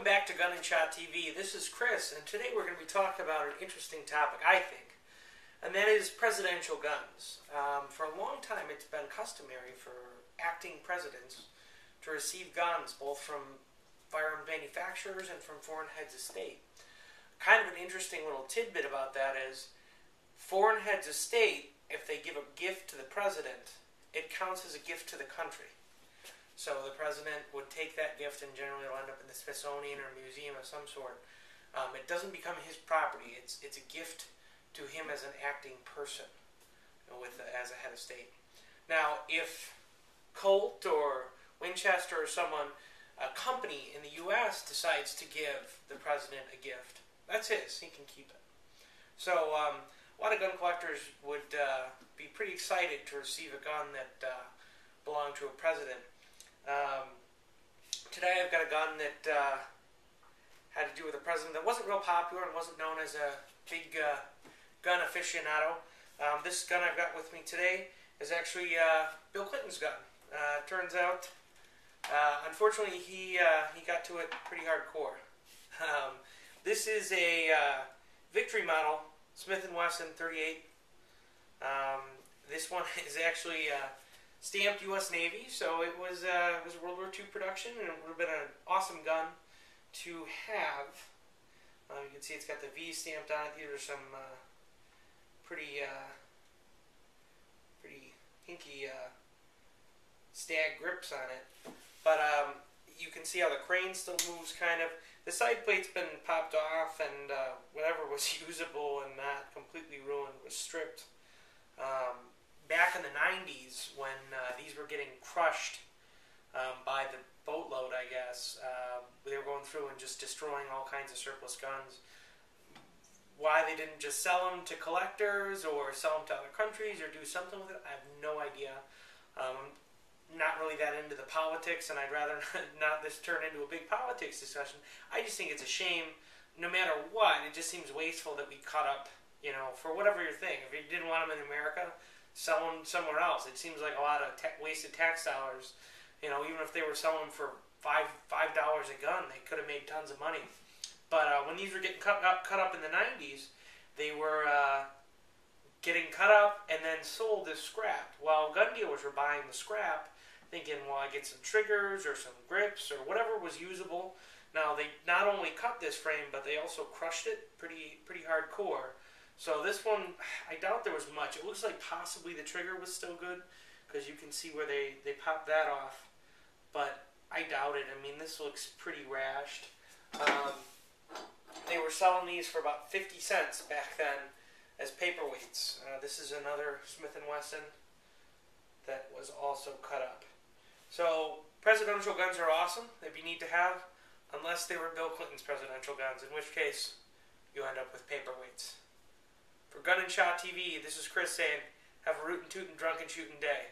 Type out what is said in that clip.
Welcome back to Gun and Shot TV. This is Chris, and today we're going to be talking about an interesting topic, I think, and that is presidential guns. For a long time, it's been customary for acting presidents to receive guns, both from firearm manufacturers and from foreign heads of state. Kind of an interesting little tidbit about that is, foreign heads of state, if they give a gift to the president, it counts as a gift to the country. So the president would take that gift and generally it'll end up in the Smithsonian or museum of some sort. It doesn't become his property. It's a gift to him as an acting person, as a head of state. Now, if Colt or Winchester or someone, a company in the U.S. decides to give the president a gift, that's his. He can keep it. So a lot of gun collectors would be pretty excited to receive a gun that belonged to a president. Today I've got a gun that had to do with a president that wasn't real popular and wasn't known as a big gun aficionado. This gun I've got with me today is actually Bill Clinton's gun. Turns out, unfortunately, he got to it pretty hardcore. This is a Victory model, Smith & Wesson 38. This one is actually stamped U.S. Navy, so it was a World War II production, and it would have been an awesome gun to have. You can see it's got the V stamped on it. These are some pretty hinky stag grips on it. But you can see how the crane still moves, kind of. The side plate's been popped off, and whatever was usable and not completely ruined was stripped. Back in the 90s, when these were getting crushed by the boatload, I guess, they were going through and just destroying all kinds of surplus guns. Why they didn't just sell them to collectors or sell them to other countries or do something with it, I have no idea. I'm not really that into the politics, and I'd rather not this turn into a big politics discussion. I just think it's a shame, no matter what. It just seems wasteful that we cut up, for whatever your thing. If you didn't want them in America, sell them somewhere else. It seems like a lot of wasted tax dollars. Even if they were selling for $5 a gun, they could have made tons of money. But when these were getting cut up in the 90s, they were getting cut up and then sold as scrap. While gun dealers were buying the scrap, thinking, well, I get some triggers or some grips or whatever was usable. Now, they not only cut this frame, but they also crushed it pretty hardcore. So this one, I doubt there was much. It looks like possibly the trigger was still good, because you can see where they popped that off. But I doubt it. I mean, this looks pretty rashed. They were selling these for about 50 cents back then as paperweights. This is another Smith & Wesson that was also cut up. So presidential guns are awesome. They'd be neat to have, unless they were Bill Clinton's presidential guns, in which case you end up with paperweights. For Gun and Shot TV, this is Chris saying, have a rootin' tootin' drunken shootin' day.